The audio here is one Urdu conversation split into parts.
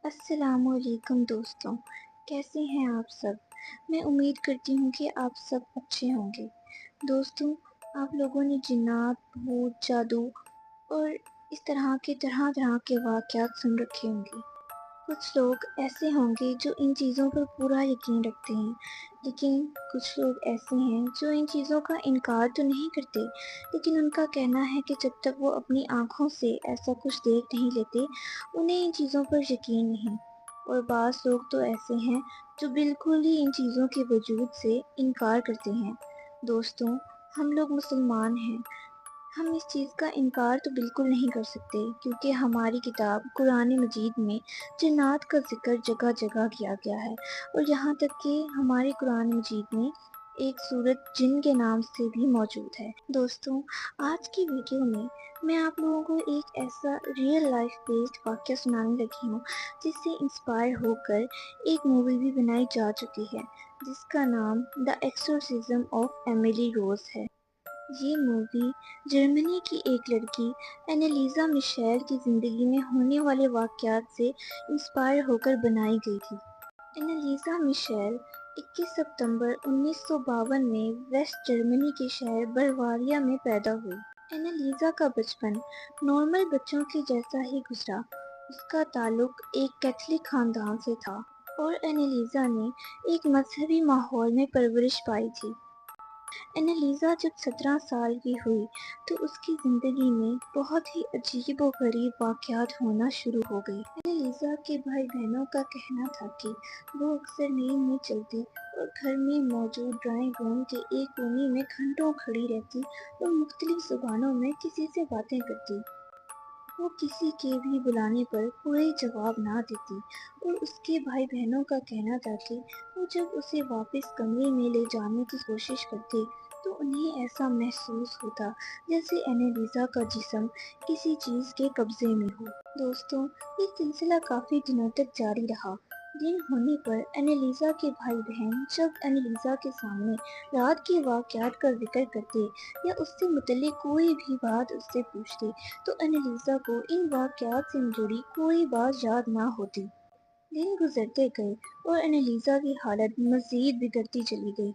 السلام علیکم دوستوں، کیسے ہیں آپ سب؟ میں امید کرتی ہوں کہ آپ سب اچھے ہوں گے۔ دوستوں، آپ لوگوں نے جنات، بھوت، جادو اور اس طرح کے واقعات سن رکھے ہوں گے۔ کچھ لوگ ایسے ہوں گے جو ان چیزوں پر پورا یقین رکھتے ہیں، لیکن کچھ لوگ ایسے ہیں جو ان چیزوں کا انکار تو نہیں کرتے، لیکن ان کا کہنا ہے کہ جب تک وہ اپنی آنکھوں سے ایسا کچھ دیکھ نہیں لیتے انہیں ان چیزوں پر یقین نہیں۔ اور بعض لوگ تو ایسے ہیں جو بالکل ہی ان چیزوں کے وجود سے انکار کرتے ہیں۔ دوستوں، ہم لوگ مسلمان ہیں، ہم اس چیز کا انکار تو بالکل نہیں کر سکتے، کیونکہ ہماری کتاب قرآن مجید میں جنات کا ذکر جگہ جگہ کیا گیا ہے، اور یہاں تک کہ ہماری قرآن مجید میں ایک سورت جن کے نام سے بھی موجود ہے۔ دوستوں، آج کی ویڈیو میں آپ لوگوں کو ایک ایسا ریئل لائف بیسڈ واقعہ سنانے لگی ہوں جس سے انسپائر ہو کر ایک مووی بھی بنائی جا چکی ہے، جس کا نام دا ایکسورسزم آف ایملی روز ہے۔ یہ مووی جرمنی کی ایک لڑکی اینیلیزا میشیل کی زندگی میں ہونے والے واقعات سے انسپائر ہو کر بنائی گئی تھی۔ اینیلیزا میشیل 21 ستمبر 1952 میں ویسٹ جرمنی کے شہر برواریا میں پیدا ہوئی۔ اینیلیزا کا بچپن نارمل بچوں کے جیسا ہی گزرا۔ اس کا تعلق ایک کیتھولک خاندان سے تھا اور اینیلیزا نے ایک مذہبی ماحول میں پرورش پائی تھی۔ اینیلیزا جب 17 سال کی ہوئی تو اس کی زندگی میں بہت ہی عجیب و غریب واقعات ہونا شروع ہو گئے۔ اینیلیزا کے بھائی بہنوں کا کہنا تھا کہ وہ اکثر نیند میں چلتی اور گھر میں موجود ڈرائنگ روم کے ایک کونے میں گھنٹوں کھڑی رہتی اور مختلف زبانوں میں کسی سے باتیں کرتی۔ وہ کسی کے بھی بلانے پر کوئی جواب نہ دیتی، اور اس کے بھائی بہنوں کا کہنا تھا کہ وہ جب اسے واپس کمرے میں لے جانے کی کوشش کرتے تو انہیں ایسا محسوس ہوتا جیسے اینیلیزا کا جسم کسی چیز کے قبضے میں ہو۔ دوستوں، یہ سلسلہ کافی دنوں تک جاری رہا۔ دن ہونے پر اینیلیزا کے بھائی بہن جب اینیلیزا کے سامنے رات کے واقعات کا ذکر کرتے یا اس سے متعلق کوئی بھی بات اس سے پوچھتے تو اینیلیزا کو ان واقعات سے جڑی کوئی بات یاد نہ ہوتی۔ دن گزرتے گئے اور اینیلیزا کی حالت مزید بگڑتی چلی گئی۔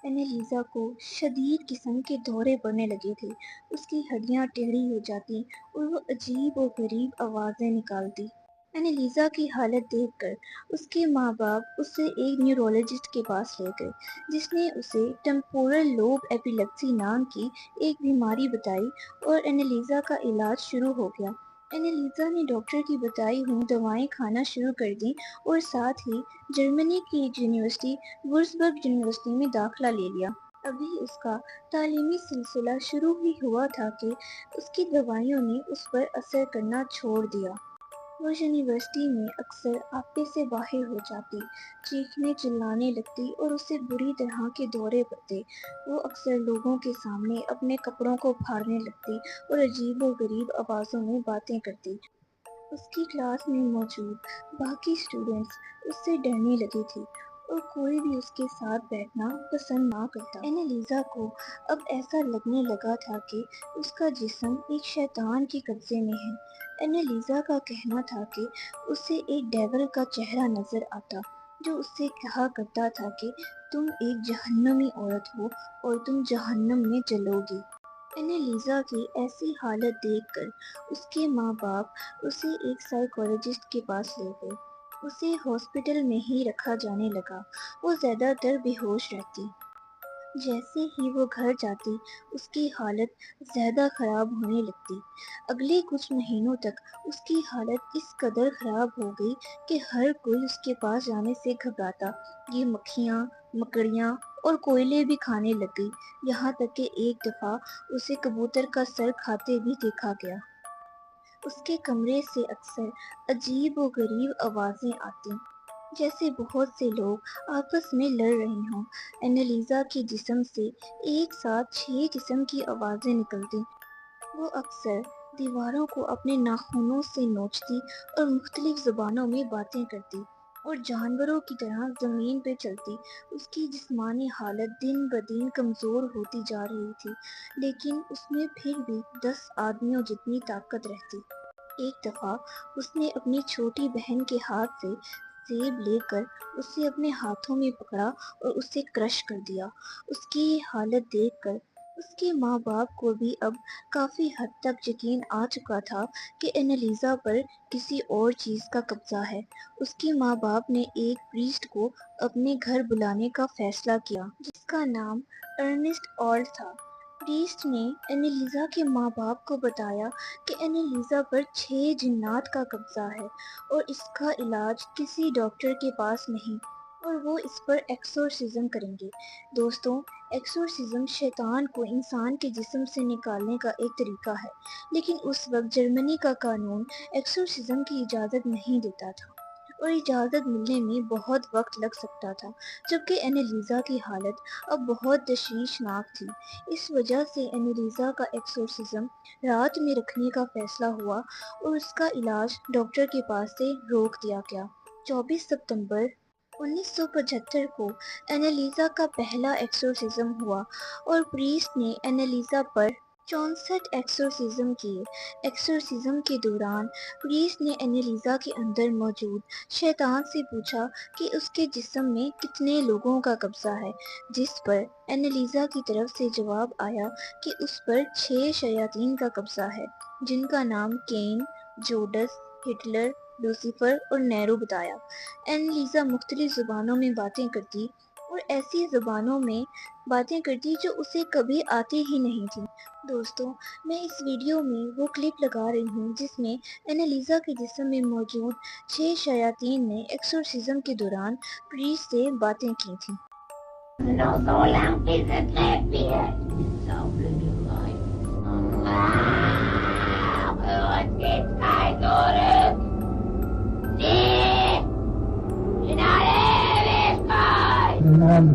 اینیلیزا کو شدید قسم کے دورے پڑنے لگے تھے، اس کی ہڈیاں ٹیڑھی ہو جاتی اور وہ عجیب و غریب آوازیں نکالتی۔ اینیلیزا کی حالت دیکھ کر اس کے ماں باپ اسے ایک نیورولوجسٹ کے پاس لے گئے، جس نے اسے ٹیمپورل لوب ایپیلیپسی نام کی ایک بیماری بتائی اور اینیلیزا کا علاج شروع ہو گیا۔ اینیلیزا نے ڈاکٹر کی بتائی ہوئی دوائیں کھانا شروع کر دیں اور ساتھ ہی جرمنی کی ایک یونیورسٹی وورسبرگ یونیورسٹی میں داخلہ لے لیا۔ ابھی اس کا تعلیمی سلسلہ شروع ہی ہوا تھا کہ اس کی دوائیوں نے اس پر اثر کرنا چھوڑ دیا۔ وہ یونیورسٹی میں اکثر آپے سے باہر ہو جاتی، چیخنے چلانے لگتی اور اسے بری طرح کے دورے پڑتے۔ وہ اکثر لوگوں کے سامنے اپنے کپڑوں کو پھاڑنے لگتی اور عجیب و غریب آوازوں میں باتیں کرتی۔ اس کی کلاس میں موجود باقی اسٹوڈنٹس اس سے ڈرنے لگے تھے اور کوئی بھی اس کے ساتھ بیٹھنا پسند نہ کرتا۔ اینیلیزا کو اب ایسا لگنے لگا تھا کہ اس کا جسم ایک شیطان کے قبضے میں ہے۔ اینیلیزا کا کہنا تھا کہ اسے ایک ڈیول کا چہرہ نظر آتا جو اس سے کہا کرتا تھا کہ تم ایک جہنمی عورت ہو اور تم جہنم میں جلو گی۔ اینیلیزا کی ایسی حالت دیکھ کر اس کے ماں باپ اسے ایک سائیکولوجسٹ کے پاس لے گئے۔ اسے ہاسپٹل میں ہی رکھا جانے لگا۔ وہ زیادہ تر بے ہوش رہتی۔ جیسے ہی وہ گھر جاتی اس کی حالت زیادہ خراب ہونے لگتی۔ اگلے کچھ مہینوں تک اس کی حالت اس قدر خراب ہو گئی کہ ہر کوئی اس کے پاس جانے سے گھبراتا۔ یہ مکھیاں، مکڑیاں اور کوئلے بھی کھانے لگ گئی، یہاں تک کہ ایک دفعہ اسے کبوتر کا سر کھاتے بھی دیکھا گیا۔ اس کے کمرے سے اکثر عجیب و غریب آوازیں آتی، جیسے بہت سے لوگ آپس میں لڑ رہے ہوں۔ اینیلیزا کے جسم سے ایک ساتھ 6 قسم کی آوازیں نکلتی۔ وہ اکثر دیواروں کو اپنے ناخنوں سے نوچتی اور مختلف زبانوں میں باتیں کرتی اور جانوروں کی طرح زمین پہ چلتی۔ اس کی جسمانی حالت دن بدن کمزور ہوتی جا رہی تھی، لیکن اس میں پھر بھی 10 آدمیوں جتنی طاقت رہتی۔ ایک دفعہ اس نے اپنی چھوٹی بہن کے ہاتھ سے سیب لے کر اسے اپنے ہاتھوں میں پکڑا اور اسے کرش کر دیا۔ اس کی یہ حالت دیکھ کر اس کے ماں باپ کو بھی اب کافی حد تک یقین آ چکا تھا کہ اینالیزا پر کسی اور چیز کا قبضہ ہے۔ اس کے ماں باپ نے ایک پریسٹ کو اپنے گھر بلانے کا فیصلہ کیا جس کا نام ارنسٹ آلٹ تھا۔ پریسٹ نے اینالیزا کے ماں باپ کو بتایا کہ اینالیزا پر 6 جنات کا قبضہ ہے اور اس کا علاج کسی ڈاکٹر کے پاس نہیں اور وہ اس پر ایکسورسزم کریں گے۔ دوستوں، ایکسورسزم شیطان کو انسان کے جسم سے نکالنے کا ایک طریقہ ہے، لیکن اس وقت جرمنی کا قانون ایکسورسزم کی اجازت نہیں دیتا تھا اور اجازت ملنے میں بہت وقت لگ سکتا تھا، جبکہ اینالیزا کی حالت اب بہت تشویشناک تھی۔ اس وجہ سے اینالیزا کا ایکسورسزم رات میں رکھنے کا فیصلہ ہوا اور اس کا علاج ڈاکٹر کے پاس سے روک دیا گیا۔ 24 ستمبر 1975 کو اینالیزا کا پہلا ایکسورسزم ہوا اور پریسٹ نے اینالیزا پر 64 ایکسورسزم کیے۔ ایکسورسزم کے دوران پریسٹ نے اینالیزا کے اندر موجود شیطان سے پوچھا کہ اس کے جسم میں کتنے لوگوں کا قبضہ ہے، جس پر اینالیزا کی طرف سے جواب آیا کہ اس پر 6 شیاطین کا قبضہ ہے، جن کا نام کین، جوڈس، ہٹلر، لوسیفر اور نیرو بتایا۔ اینالیزا مختلف زبانوں میں باتیں کرتی اور ایسی زبانوں میں باتیں کرتی جو اسے کبھی آتی ہی نہیں تھی۔ دوستوں، میں اس ویڈیو میں وہ کلپ لگا رہی ہوں جس میں اینالیزا کے جسم میں موجود 6 شیاطین نے ایکسورسزم کے دوران پریسٹ سے باتیں کی تھیں۔ Das war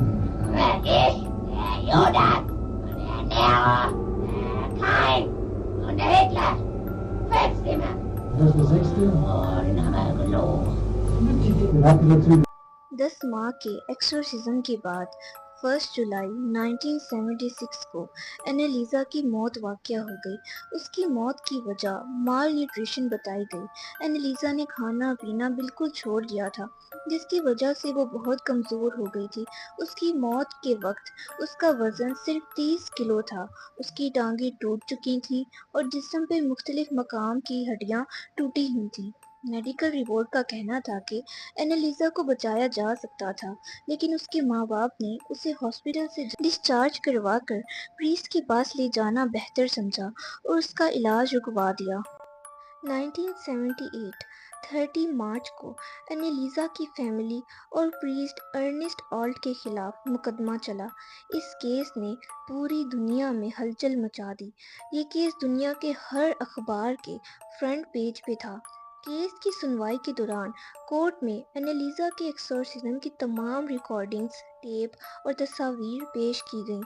6. 10 ماہ کے ایکسورسزم کے بعد 1 جولائی 1976 کو اینالیزا کی موت واقع ہو گئی۔ اس کی موت کی وجہ مال نیوٹریشن بتائی گئی۔ اینالیزا نے کھانا پینا بالکل چھوڑ دیا تھا، جس کی وجہ سے وہ بہت کمزور ہو گئی تھی۔ اس کی موت کے وقت اس کا وزن صرف 30 کلو تھا۔ اس کی ٹانگیں ٹوٹ چکی تھیں اور جسم پہ مختلف مقام کی ہڈیاں ٹوٹی ہوئی تھیں۔ میڈیکل رپورٹ کا کہنا تھا کہ اینالیزا کو بچایا جا سکتا تھا، لیکن اس کے ماں باپ نے اسے ہاسپٹل سے ڈسچارج کروا کر پریسٹ کے پاس لے جانا بہتر سمجھا اور اس کا علاج رکوا دیا۔ 1978 30 مارچ کو اینالیزا کی فیملی اور پریسٹ ارنسٹ آلٹ کے خلاف مقدمہ چلا۔ اس کیس نے پوری دنیا میں ہلچل مچا دی۔ یہ کیس دنیا کے ہر اخبار کے فرنٹ پیج پہ تھا۔ کیس کی سنوائی کے دوران کورٹ میں اینالیزا کے ایکسورسزم کی تمام ریکارڈنگز، ٹیپ اور تصاویر پیش کی گئیں۔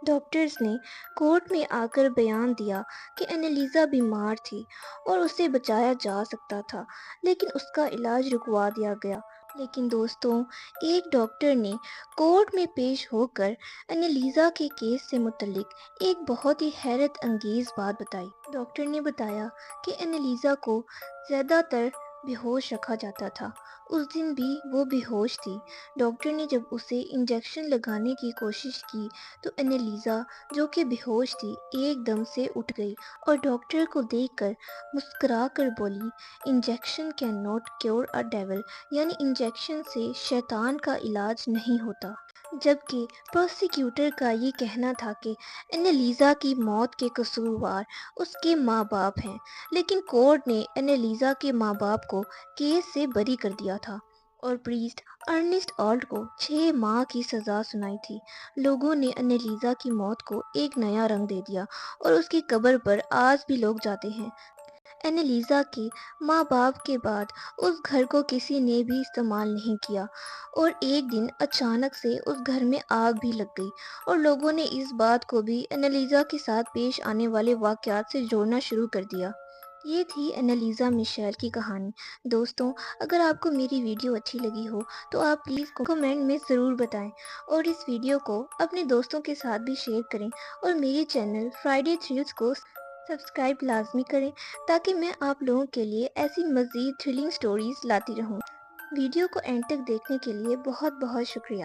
ڈاکٹرز نے کورٹ میں آ کر بیان دیا کہ اینالیزا بیمار تھی اور اسے بچایا جا سکتا تھا، لیکن اس کا علاج رکوا دیا گیا۔ لیکن دوستوں، ایک ڈاکٹر نے کورٹ میں پیش ہو کر اینالیزا کے کیس سے متعلق ایک بہت ہی حیرت انگیز بات بتائی۔ ڈاکٹر نے بتایا کہ اینالیزا کو زیادہ تر بے ہوش رکھا جاتا تھا۔ اس دن بھی وہ بے ہوش تھی۔ ڈاکٹر نے جب اسے انجیکشن لگانے کی کوشش کی تو اینالیزا، جو کہ بے ہوش تھی، ایک دم سے اٹھ گئی اور ڈاکٹر کو دیکھ کر مسکرا کر بولی، injection can not cure a devil, یعنی انجیکشن سے شیطان کا علاج نہیں ہوتا۔ جبکہ پروسیکیوٹر کا یہ کہنا تھا کہ اینالیزا کی موت کے قصوروار اس کے ماں باپ ہیں، لیکن کورٹ نے اینالیزا کے ماں باپ کو کیس سے بری کر دیا تھا اور پریسٹ ارنسٹ آلٹ کو 6 ماہ کی سزا سنائی تھی۔ لوگوں نے اینالیزا کی موت کو ایک نیا رنگ دے دیا اور اس کی قبر پر آج بھی لوگ جاتے ہیں۔ اینالیزا کے ماں باپ کے بعد اس گھر کو کسی نے بھی استعمال نہیں کیا اور ایک دن اچانک سے اس گھر میں آگ بھی لگ گئی اور لوگوں نے اس بات کو بھی اینالیزا کے ساتھ پیش آنے والے واقعات سے جوڑنا شروع کر دیا۔ یہ تھی اینالیزا میشیل کی کہانی۔ دوستوں، اگر آپ کو میری ویڈیو اچھی لگی ہو تو آپ پلیز کمنٹ میں ضرور بتائیں اور اس ویڈیو کو اپنے دوستوں کے ساتھ بھی شیئر کریں اور میرے چینل فرائیڈے تھرلز کو سبسکرائب لازمی کریں تاکہ میں آپ لوگوں کے لیے ایسی مزید تھرلنگ سٹوریز لاتی رہوں۔ ویڈیو کو اینڈ تک دیکھنے کے لیے بہت بہت شکریہ۔